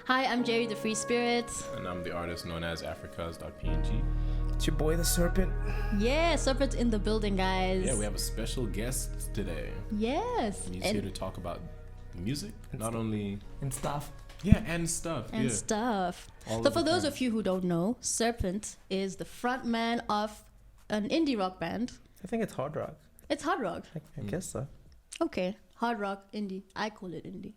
Hi, I'm Jerry the Free Spirit. And I'm the artist known as Africas.png. It's your boy, the Serpant. Yeah, Serpant in the building, guys. Yeah, we have a special guest today. Yes. And he's here to talk about the music, not only... And stuff. Yeah, and stuff. And stuff. So for those of you who don't know, Serpant is the frontman of an indie rock band. I think it's hard rock. It's hard rock. I guess so. Okay, hard rock, indie. I call it indie.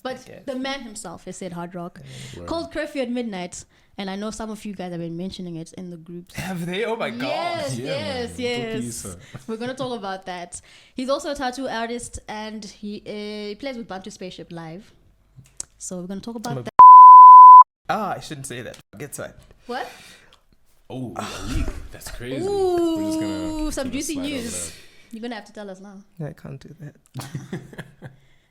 But the man himself has said hard rock. Called Curfew At Midnight. And I know some of you guys have been mentioning it in the groups. Have they? Oh my god. Yes. We're going to talk about that. He's also a tattoo artist and he plays with Bantu Spaceship live. So we're going to talk about that. I shouldn't say that. Get to it. What? Oh, a leak. That's crazy. Ooh, we're just gonna some juicy news. You're going to have to tell us now. No, I can't do that.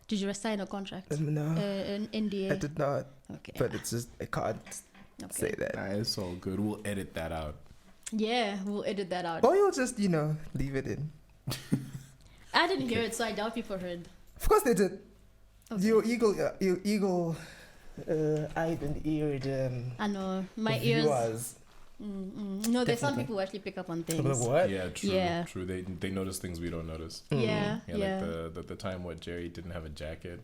Did you sign a contract? No. An NDA? I did not. Okay. But it's just, I can't say that. Nah, it's all good. We'll edit that out. Yeah, we'll edit that out. Or you'll just, leave it in. I didn't hear it, so I doubt people heard. Of course they did. Okay. Your eagle eyed and eared I know. My ears. viewers. No, there's some people who actually pick up on things. What? Yeah, true. Yeah. True. They notice things we don't notice. Yeah. Like the time what Jerry didn't have a jacket.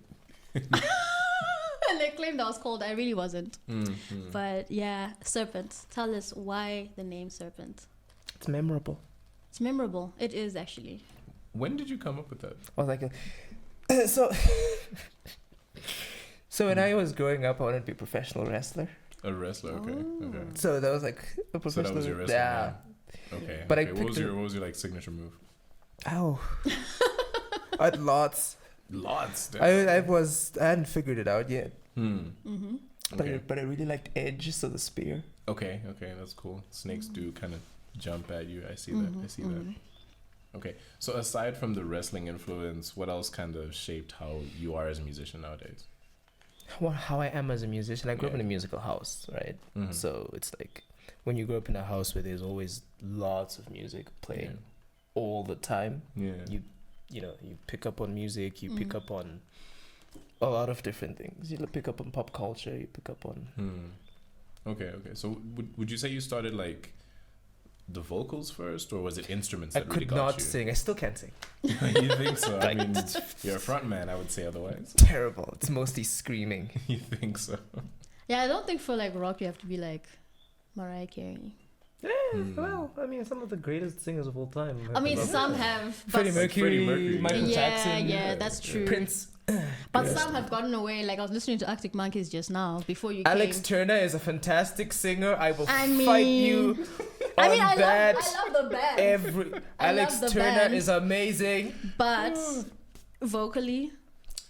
And they claimed I was cold. I really wasn't. But yeah, Serpent. Tell us why the name Serpent. It's memorable. It's memorable. It is actually. When did you come up with that? I was like, so when I was growing up, I wanted to be a professional wrestler. A wrestler, okay. So that was like a professional. So that was your wrestling. Yeah. Okay. But okay. What was your like signature move? Ow. I had lots. Lots. I hadn't figured it out yet. Okay. But I really liked edge, so the spear. Okay, that's cool. Snakes do kind of jump at you. I see that. Okay, so aside from the wrestling influence, what else kind of shaped how you are as a musician nowadays? Well, how I am as a musician, I grew up in a musical house, right? So it's like when you grow up in a house where there's always lots of music playing all the time. Yeah. You pick up on music. You pick up on a lot of different things. You pick up on pop culture. You pick up on. Okay. So would you say you started like the vocals first, or was it instruments that really got you? I could not sing. I still can't sing. You think so? I mean, you're a front man, I would say otherwise. Terrible. It's mostly screaming. You think so? Yeah, I don't think for like rock you have to be like Mariah Carey. Well, I mean, some of the greatest singers of all time. I mean, some have. Freddie Mercury, Michael Jackson. Yeah, that's true. Prince. But some have gotten away. Like I was listening to Arctic Monkeys just now before you Alex came. Turner is a fantastic singer. I will fight you. I love the band. Alex Turner is amazing. But vocally,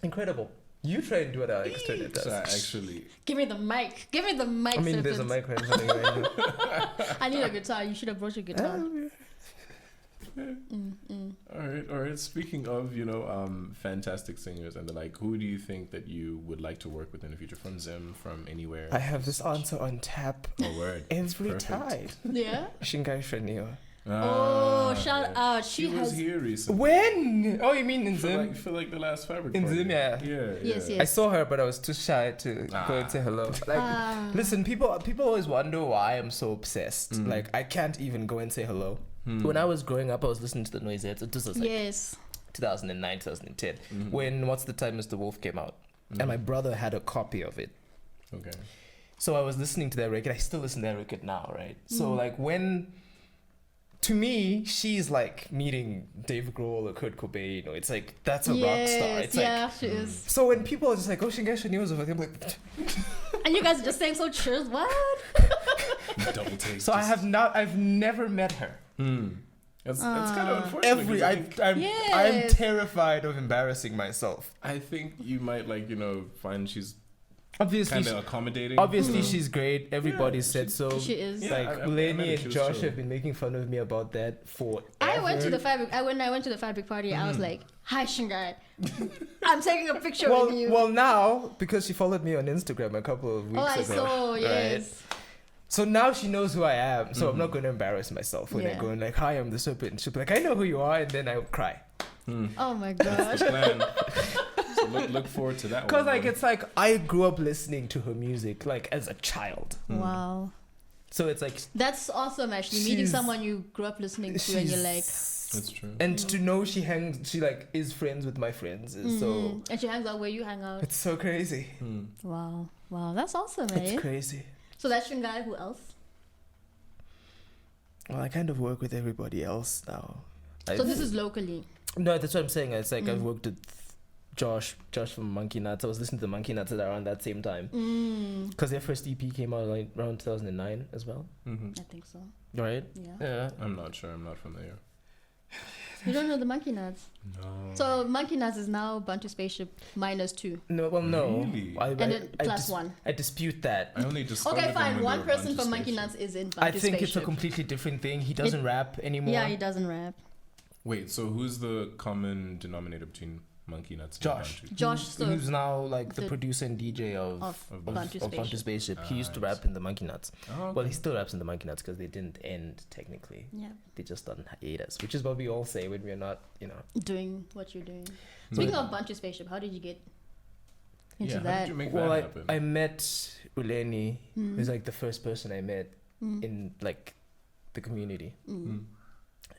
incredible. You try and do what Alex Turner does. Actually, give me the mic. I mean, there's a mic right now. I need a guitar. You should have brought your guitar. All right. Speaking of, fantastic singers and the like, who do you think that you would like to work with in the future? From Zim, from anywhere? I have this answer on tap. Oh, word. Every time. Yeah. Shingai Shaniwa. Oh, shout out. She was here recently. When? Oh, you mean in Zim? For like the last Fabric in party. Zim, yeah. Yes. I saw her, but I was too shy to go and say hello. Listen, people always wonder why I'm so obsessed. Like, I can't even go and say hello. When I was growing up, I was listening to the Noisettes. This was like 2009, 2010. When What's the Time Mr. Wolf came out. And my brother had a copy of it. Okay. So I was listening to that record. I still listen to that record now, right? So like when... To me, she's like meeting Dave Grohl or Kurt Cobain. It's like, that's a rock star. It's she is. So when people are just like, oh, Shingai Shaniwa's over there, I'm like... And you guys are just saying so chill. What? Double take. So I've never met her. That's kind of unfortunate. I'm terrified of embarrassing myself. I think you might find she's obviously kind of accommodating. Obviously, she's great. Everybody said so. She is. Like Lenny and Josh have been making fun of me about that forever. When I went to the Fabric party, I was like, "Hi, Shingai, I'm taking a picture with you." Well, now because she followed me on Instagram a couple of weeks ago. I saw. Yes. Right? So now she knows who I am. So I'm not going to embarrass myself when I go and like, "Hi, I'm the Serpent." She'll be like, "I know who you are," and then I will cry. Oh my gosh. So look forward to that. Because like it's like I grew up listening to her music like as a child. Wow. So it's like that's awesome. Actually, meeting someone you grew up listening to, and you're like, that's true. And to know she like is friends with my friends is so. And she hangs out where you hang out. It's so crazy. Wow, that's awesome, eh? It's crazy. So that's your guy. Who else? Well, I kind of work with everybody else now. So this is locally. No, that's what I'm saying. It's like I've worked with Josh from Monkey Nuts. I was listening to Monkey Nuts around that same time. Because their first EP came out like around 2009 as well. I think so. Right? Yeah. I'm not sure. I'm not familiar. You don't know the Monkey Nuts? No. So Monkey Nuts is now Bantu Spaceship -2. No, well, no. Really? And then +1. I dispute that. I only discovered Okay, fine. them when One they were person Bantu from Monkey Spaceship. Nuts is in Bantu I think Spaceship. it's a completely different thing. He doesn't rap anymore. Yeah, he doesn't rap. Wait, so who's the common denominator between Monkey Nuts and Josh. Bantu? Josh, who's now like the producer and DJ of Bantu Spaceship. He used to rap in the Monkey Nuts. Oh, okay. Well, he still raps in the Monkey Nuts because they didn't end technically. Yeah. They just don't hate us, which is what we all say when we're not, doing what you're doing. Speaking of Bantu Spaceship, how did you get into that? How did you make that happen? I met Uleni. Who's like the first person I met in like the community,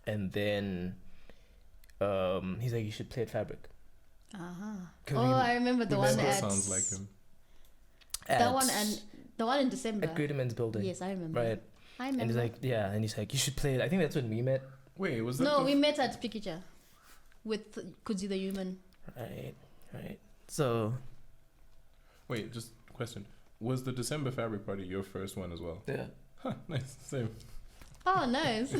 and then he's like, you should play at Fabric. I remember the one at. Sounds like him. The one in December at Greater Men's Building. Yes, I remember. Right. I remember. And he's like, you should play it. I think that's when we met. Wait, was that? No, we met at Pikicha with Kudzi the Human. Right. So. Wait, just question. Was the December Fabric Party your first one as well? Yeah. Huh, nice. Same. Oh, nice.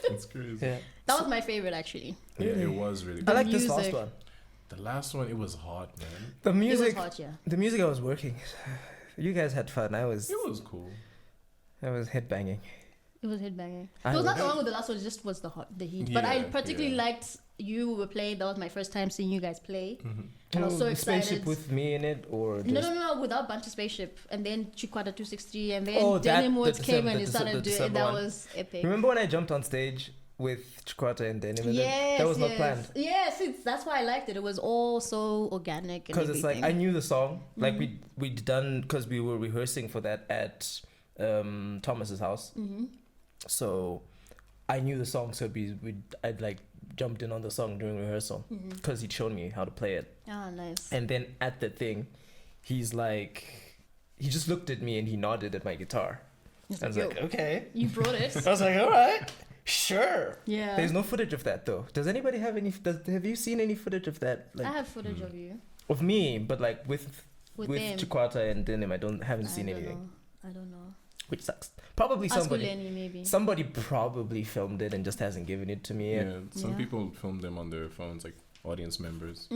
That's crazy. Yeah. That was my favorite, actually. Yeah, it was really good. I like this last one. The last one, it was hot, man. The music, it was hot, yeah. The music I was working. You guys had fun. It was cool. I was headbanging. It was headbanging. It was not the one with the last one. It just was the heat. Yeah, but I particularly liked you were playing. That was my first time seeing you guys play. And I was so the excited. Spaceship with me in it, or just... no, without Bantu Spaceship, and then Chikwata 263, and then Denim Woods came and you started doing it. That was epic. Remember when I jumped on stage with Chikwata and Denim? Yes, that was not planned. Yes, that's why I liked it. It was all so organic. Because it's like I knew the song, like we'd done, because we were rehearsing for that at Thomas's house. So I knew the song, so I'd like jumped in on the song during rehearsal because he'd shown me how to play it. Ah, nice. And then at the thing, he's like, he just looked at me and he nodded at my guitar. I was like, okay. You brought it. I was like, all right, sure. Yeah. There's no footage of that though. Does anybody have any? Have you seen any footage of that? Like, I have footage of you. Of me, but like with them. Chikwata and Denim, haven't seen anything. I don't know. Which sucks. Probably maybe. Somebody probably filmed it and just hasn't given it to me yet. Yeah, some people film them on their phones, like audience members.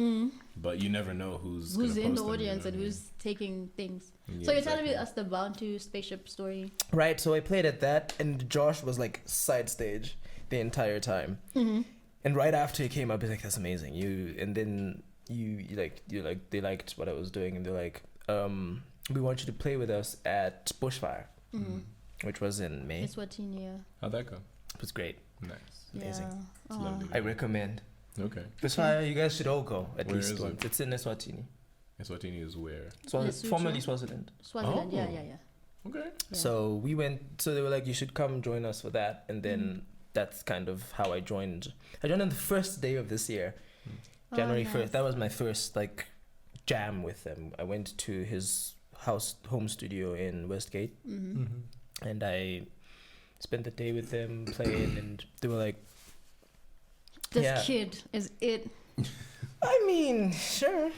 But you never know who's in the audience and who's taking things. Yeah, so you're telling us the Bantu Spaceship story. Right, so I played at that and Josh was like side stage the entire time. And right after he came up, he's like, that's amazing. They liked what I was doing and they're like, we want you to play with us at Bushfire. Which was in May. Eswatini, yeah. How'd that go? It was great. Nice. Amazing. Yeah. It's lovely. I recommend. Okay. Bushfire, you guys should all go at Where least is once. It's in Eswatini. Eswatini is where? Formerly Swaziland. Swaziland, yeah. Okay. Yeah. So we went, so they were like, you should come join us for that. And then that's kind of how I joined. I joined on the first day of this year, January 1st. That was my first like jam with them. I went to his home studio in Westgate. And I spent the day with them playing, and they were like, "This kid is it." I mean, sure.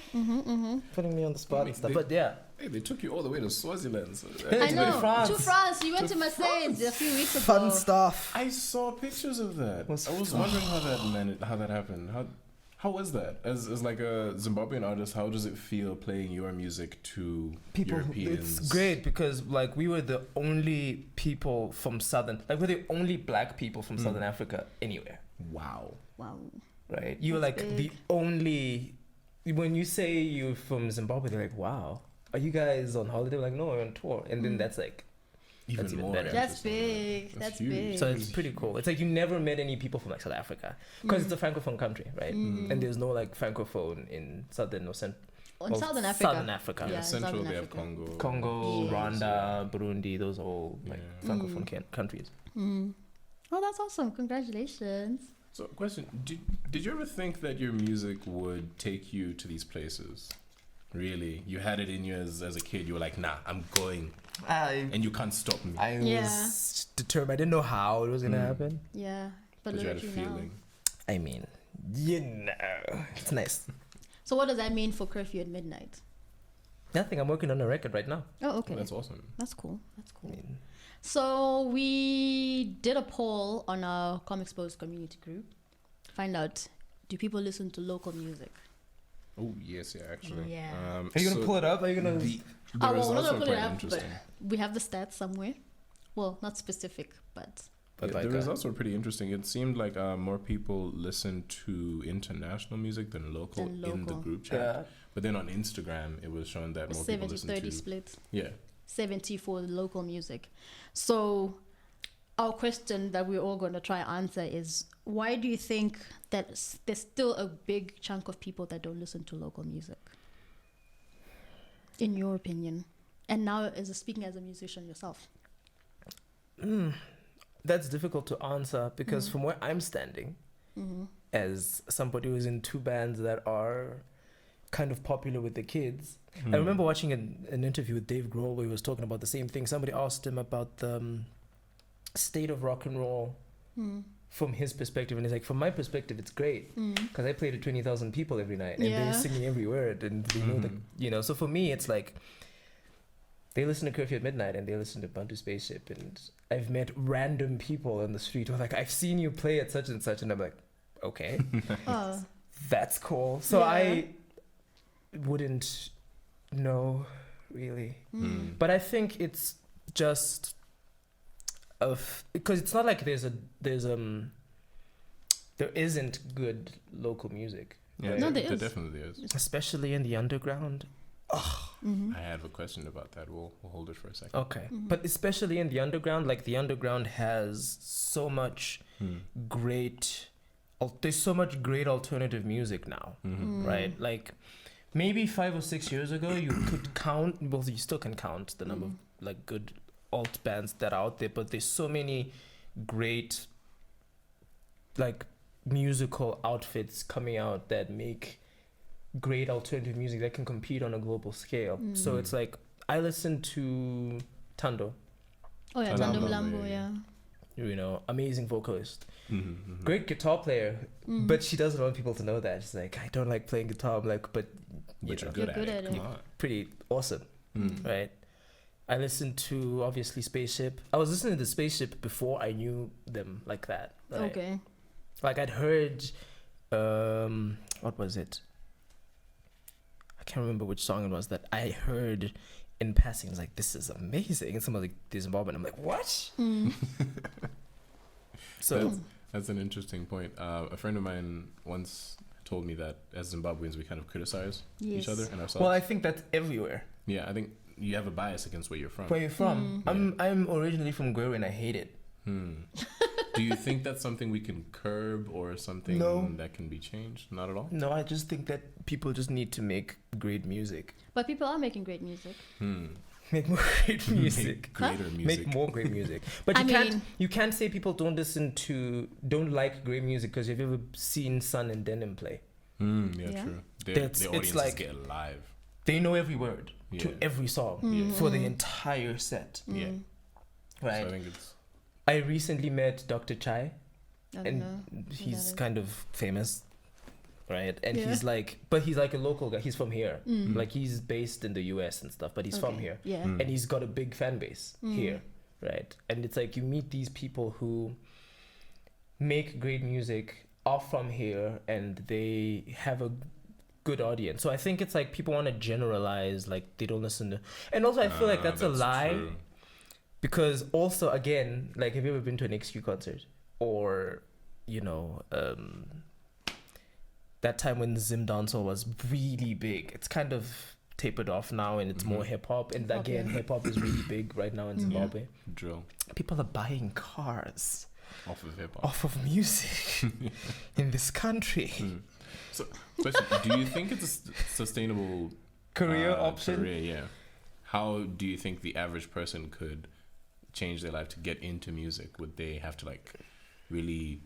Putting me on the spot and stuff, but yeah. Hey, they took you all the way to Swaziland. So I know. To France. You went to Marseille a few weeks ago. Fun stuff. I saw pictures of that. I was wondering how that happened. How was that? As like a Zimbabwean artist, how does it feel playing your music to Europeans? It's great because like we were the only people from we're the only black people from Southern Africa anywhere. Wow. Right? You were like the only, when you say you're from Zimbabwe, they're like, wow, are you guys on holiday? We're like, no, we're on tour. And then that's like, even more better. That's big. That's big. So it's pretty cool. It's like you never met any people from like South Africa because it's a francophone country, right? And there's no like francophone in southern or Southern Africa. Southern Africa. Yeah, Central they have Congo. Yes. Rwanda, Burundi, those are all like francophone countries. Oh, that's awesome. Congratulations. So, question, did you ever think that your music would take you to these places? Really? You had it in you as a kid. You were like, nah, I'm going. And you can't stop me. I was determined. I didn't know how it was going to happen. Yeah. But you had a feeling. I mean, it's nice. So what does that mean for Curfew at Midnight? Nothing. I'm working on a record right now. Oh, okay. Oh, that's awesome. That's cool. So we did a poll on our Comexposed community group. Find out, do people listen to local music? Oh, yes, actually. Yeah. Are you going to pull it up? Are you going to... The results are quite interesting. We have the stats somewhere. Well, not specific, but the results were pretty interesting. It seemed like more people listen to international music than local in the group chat. Yeah. But then on Instagram, it was showing that more people listen to... 70-30 split. Yeah. 70 for local music. So our question that we're all going to try answer is, why do you think that there's still a big chunk of people that don't listen to local music? In your opinion. And now speaking as a musician yourself. That's difficult to answer because from where I'm standing, as somebody who's in two bands that are kind of popular with the kids, I remember watching an interview with Dave Grohl where he was talking about the same thing. Somebody asked him about the state of rock and roll from his perspective, and he's like, from my perspective, it's great because I play to 20,000 people every night, and they're singing every word, and they know So for me, it's like they listen to Curfew at Midnight, and they listen to Bantu Spaceship, and I've met random people on the street who are like, I've seen you play at such and such, and I'm like, okay, that's cool. So I wouldn't know really, but I think it's just because it's not like there isn't good local music. Yeah, right? No, there definitely is, especially in the underground. I have a question about that. We'll hold it for a second. Okay, but especially in the underground, like the underground has so much great. There's so much great alternative music now, right? Like maybe 5 or 6 years ago, you could count. Well, you still can count the number of like good alt bands that are out there, but there's so many great like musical outfits coming out that make great alternative music that can compete on a global scale. So it's like I listen to Tando. Oh yeah, Tando Mlambo, yeah. You know, amazing vocalist, great guitar player, but she doesn't want people to know that. She's like, I don't like playing guitar. I'm like, but you're good at it. Come on. Pretty awesome, right? I listened to obviously Spaceship. I was listening to the Spaceship before I knew them like that. Right? Okay. Like I'd heard, what was it? I can't remember which song it was that I heard in passing. I was like, this is amazing. And someone was like, this involvement. I'm like, what? So that's an interesting point. A friend of mine once told me that as Zimbabweans, we kind of criticize each other and ourselves. Well, I think that's everywhere. Yeah, I think you have a bias against where you're from. Where you're from? I'm originally from Gweru and I hate it. Do you think that's something we can curb or something that can be changed? Not at all? No, I just think that people just need to make great music. But people are making great music. Make more great music. Make greater music. Make more great music. But you can't say people don't like great music because you've ever seen Sun and Denim play. Yeah, true. Their audiences like, get live. They know every word to every song for the entire set. Yeah. Right. So I think it's... I recently met Dr. Chai, and he's kind of famous, right? And he's like a local guy. He's from here. Like he's based in the US and stuff, but he's from here. Yeah. And he's got a big fan base here, right? And it's like you meet these people who make great music, are from here, and they have a good audience. So I think it's like people want to generalize, like they don't listen to, and also I feel like that's a lie. True. Because also, again, like, have you ever been to an XQ concert? Or, you know, that time when the Zim dancehall was really big. It's kind of tapered off now, and it's more hip hop. And again, hip hop is really big right now in Zimbabwe. Yeah. Drill. People are buying cars off of hip hop, off of music in this country. So, question: do you think it's a sustainable career option? Career, yeah. How do you think the average person could change their life to get into music? Would they have to like really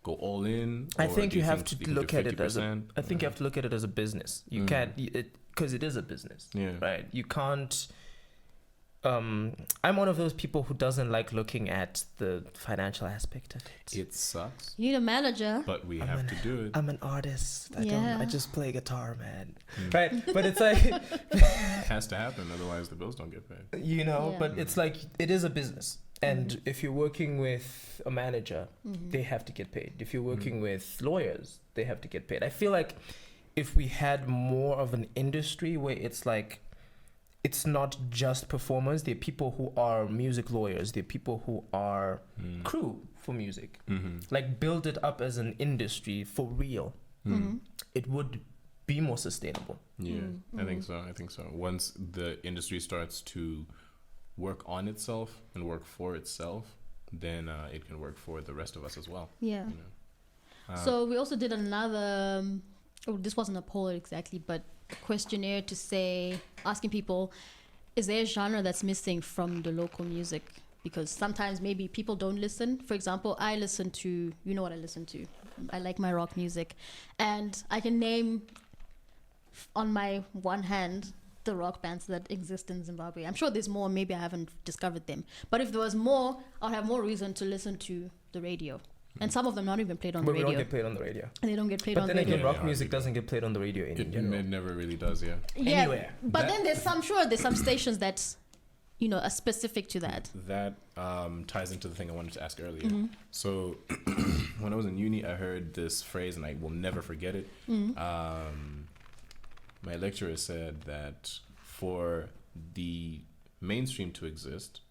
go all in? I think you have to look at it as you have to look at it as a business. You can't, because it is a business, right? You can't. I'm one of those people who doesn't like looking at the financial aspect of it. It sucks. You need a manager. But we have to do it. I'm an artist. I just play guitar, man. Right? But it's like it has to happen, otherwise the bills don't get paid. You know, but it's like it is a business. And if you're working with a manager, they have to get paid. If you're working with lawyers, they have to get paid. I feel like if we had more of an industry where it's like, it's not just performers, there are people who are music lawyers, there are people who are crew for music. Like build it up as an industry for real. It would be more sustainable. Yeah, I think so. Once the industry starts to work on itself and work for itself, then it can work for the rest of us as well. Yeah. You know? So we also did another, this wasn't a poll exactly, but questionnaire to say, asking people, is there a genre that's missing from the local music? Because sometimes maybe people don't listen. For example, I listen to, you know what I listen to. I like my rock music. And I can name on my one hand the rock bands that exist in Zimbabwe. I'm sure there's more, maybe I haven't discovered them. But if there was more, I'd have more reason to listen to the radio. And some of them not even played on the radio. But we don't get played on the radio. And they don't get played on the radio. But then again, rock music doesn't get played on the radio in general. It never really does, yeah. Anywhere. But then there's some stations that, you know, are specific to that. That ties into the thing I wanted to ask earlier. So when I was in uni, I heard this phrase, and I will never forget it. My lecturer said that for the mainstream to exist,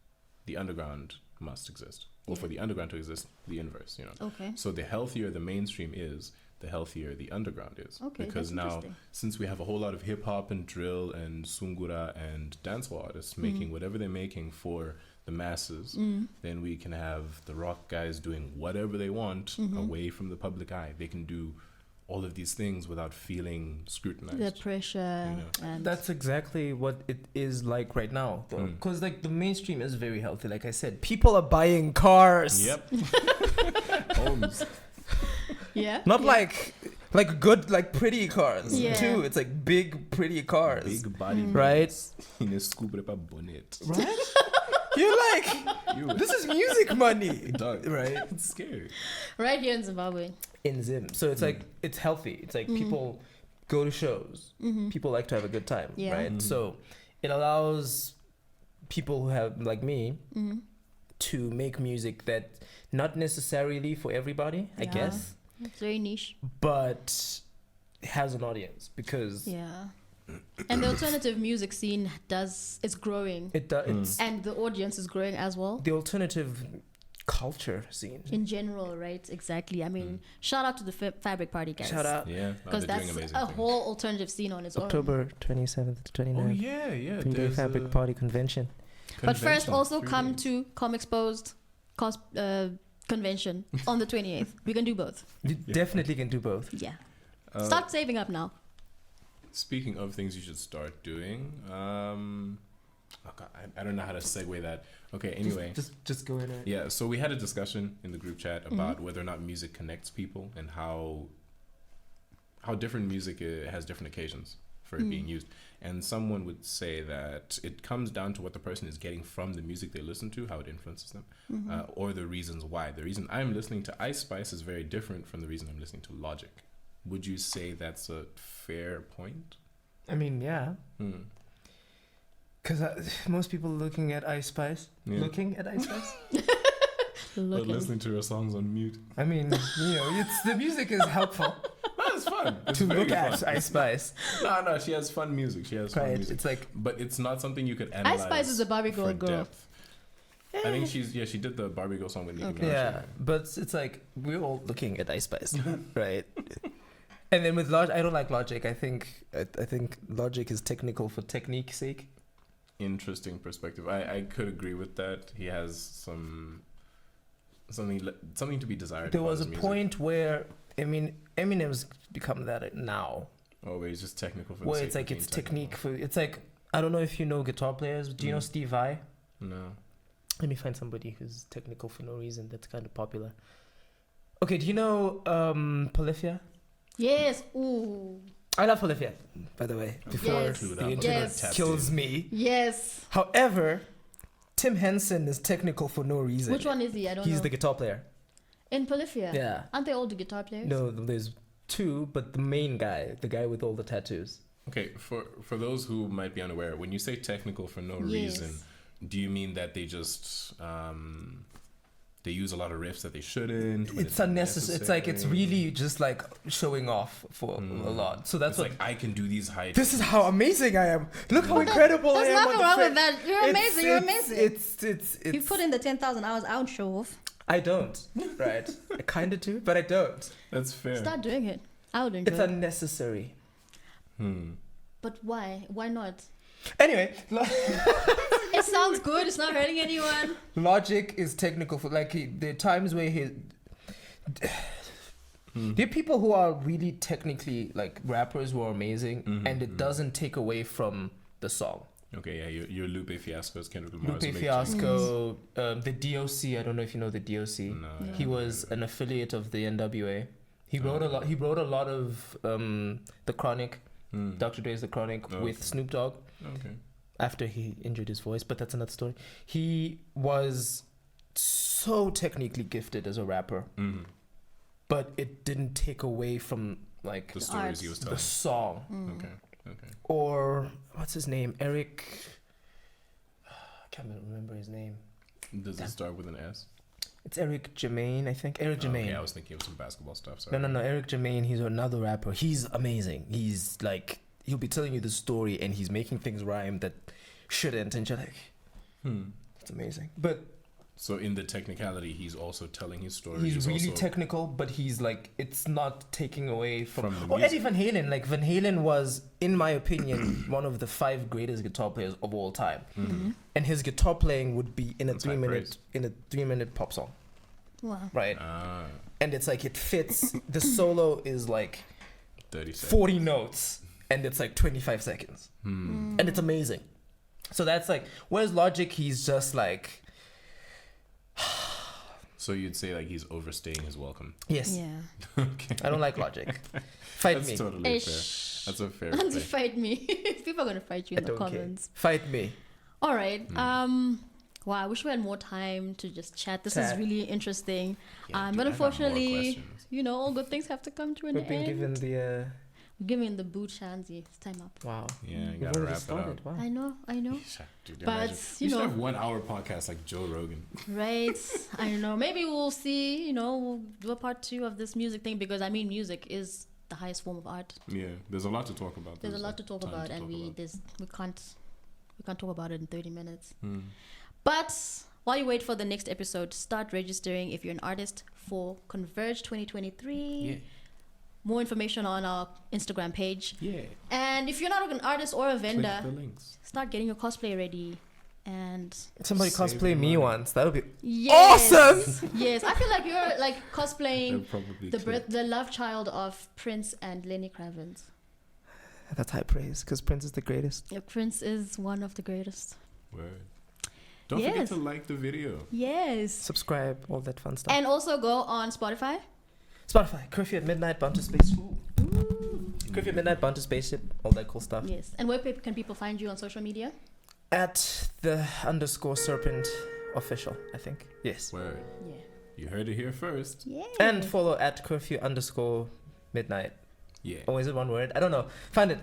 the underground must exist. Or for the underground to exist, the inverse, you know. Okay. So the healthier the mainstream is, the healthier the underground is. Okay, because now, since we have a whole lot of hip hop and drill and sungura and dancehall artists making whatever they're making for the masses, then we can have the rock guys doing whatever they want away from the public eye. They can do all of these things without feeling scrutinized. The pressure. You know? And that's exactly what it is like right now, though. Because like the mainstream is very healthy. Like I said, people are buying cars. Yep. Homes. Yeah. Not like good, like pretty cars too. It's like big, pretty cars. Big body. Right? In a scoop up bonnet. Right? You're like, this is music money. Dog. Right? It's scary. Right here in Zimbabwe. In Zim. So it's like, it's healthy. It's like people go to shows. People like to have a good time. Yeah. Right? So it allows people who have, like me, to make music that not necessarily for everybody, I guess. It's very niche. But has an audience because... Yeah. And the alternative music scene is growing. It does. And the audience is growing as well. The alternative culture scene. In general, right? Exactly. I mean, shout out to the Fabric Party guys. Shout out. Yeah. Because that's a whole alternative scene on its own. October 27th to 29th. Oh, yeah. There's a Fabric Party convention. But first, also come to Comexposed convention on the 28th. We can do both. You definitely can do both. Yeah. Start saving up now. Speaking of things you should start doing, I don't know how to segue that. Okay, anyway. Just go in it. Yeah, so we had a discussion in the group chat about whether or not music connects people and how different music has different occasions for it being used. And someone would say that it comes down to what the person is getting from the music they listen to, how it influences them, or the reasons why. The reason I'm listening to Ice Spice is very different from the reason I'm listening to Logic. Would you say that's a fair point? I mean, yeah. Because most people looking at Ice Spice. Yeah. Looking at Ice Spice? But listening to her songs on mute. I mean, you know, the music is helpful. No, it's fun. It's to very look fun. at Ice Spice. No, she has fun music. Fun music. It's like, but it's not something you could analyze. Ice Spice is a Barbie girl. Depth. I think she did the Barbie girl song with Nicki Minaj. Yeah, but it's like we're all looking at Ice Spice, right? And then with Logic, I don't like Logic. I think Logic is technical for technique's sake. Interesting perspective. I could agree with that. He has something to be desired. There was a point where Eminem's become that now. Oh, where he's just technical for. Where it's like it's technique for. It's like I don't know if you know guitar players. Do you know Steve Vai? No. Let me find somebody who's technical for no reason. That's kind of popular. Okay, do you know Polyphia? Yes. Ooh. I love Polyphia, by the way. Before the internet kills me. Yes. However, Tim Henson is technical for no reason. Which one is he? I don't know. He's the guitar player. In Polyphia? Yeah. Aren't they all the guitar players? No, there's two, but the main guy, the guy with all the tattoos. Okay, for those who might be unaware, when you say technical for no reason, do you mean that they just they use a lot of riffs that they shouldn't? It's unnecessary. It's like it's really just like showing off for a lot. So that's it's like I can do these high. This is how amazing I am. Look how incredible I am. There's nothing wrong with that. You're amazing. You're amazing. It's. You put in the 10,000 hours. I would show off. I don't. Right. I kind of do, but I don't. That's fair. Start doing it. I would enjoy. It's unnecessary. But why? Why not? Anyway. It sounds good. It's not hurting anyone. Logic is technical for like there are times where there are people who are really technically like rappers who are amazing, and it doesn't take away from the song. Okay, yeah, your Lupe Fiasco's Kendrick Lamar's. Lupe Fiasco, the DOC. I don't know if you know the DOC. No, he was an affiliate of the NWA. He wrote a lot. He wrote a lot of The Chronic, Dr. Dre's The Chronic with Snoop Dogg. Okay. After he injured his voice, but that's another story. He was so technically gifted as a rapper, but it didn't take away from like the stories he was telling. The song. Okay. Or what's his name? Eric. I can't remember his name. Does it start with an S? It's Eric Jermaine, I think. Eric Jermaine. Yeah, I was thinking of some basketball stuff. Sorry. No. Eric Jermaine. He's another rapper. He's amazing. He's like. He'll be telling you the story and he's making things rhyme that shouldn't, and you're like, it's amazing. But so in the technicality, he's also telling his story. He's really technical, but he's like, it's not taking away from the music. Eddie Van Halen. Like Van Halen was, in my opinion, one of the 5 greatest guitar players of all time, and his guitar playing would be in a 3-minute pop song. Wow. Right. And it's like it fits. The solo is like 30 seconds. 40 notes. And it's like 25 seconds. And it's amazing. So that's like, whereas Logic, he's just like... So you'd say like he's overstaying his welcome? Yes. Yeah. Okay. I don't like Logic. Fight That's me. Totally fair. That's a fair Don't play. fight me. People are going to fight you in the comments. Care. Fight me. All right. Wow, I wish we had more time to just chat. This is really interesting. But unfortunately, all good things have to come to an end. We've been given the... Give me the boot shanzy. It's time up. Wow. Yeah, you gotta wrap it up. Wow. I know. Dude, but you should have 1 hour podcast like Joe Rogan. Right. I don't know. Maybe we'll see. We'll do a part 2 of this music thing because music is the highest form of art. Yeah, there's a lot to talk about. There's a lot to talk about, and we can't talk about it in 30 minutes. But while you wait for the next episode, start registering if you're an artist for Converge 2023. Yeah. More information on our Instagram page. Yeah. And if you're not an artist or a vendor, click the links. Start getting your cosplay ready. And somebody cosplay me once. That would be awesome. Yes, I feel like you're like cosplaying the love child of Prince and Lenny Kravitz. That's high praise because Prince is the greatest. Yeah, Prince is one of the greatest. Word. Don't forget to like the video. Yes. Subscribe, all that fun stuff. And also go on Spotify. Curfew at Midnight, Bantu Spaceship. Curfew at Midnight, Bantu Spaceship, all that cool stuff. Yes. And where can people find you on social media? At the _Serpant official, I think. Yes. Word. Yeah. You heard it here first. Yeah. And follow at Curfew_Midnight. Yeah. Or is it one word? I don't know. Find it.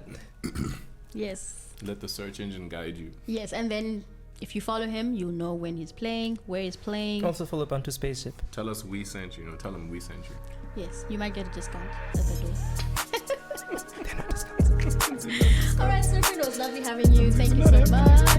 Yes. Let the search engine guide you. Yes, and then if you follow him, you'll know when he's playing, where he's playing. Also follow Bantu Spaceship. Tell us we sent you. Tell them we sent you. Yes, you might get a discount at the door. They're not discounts. All right, Serpent, it was lovely having you. Thank you so much.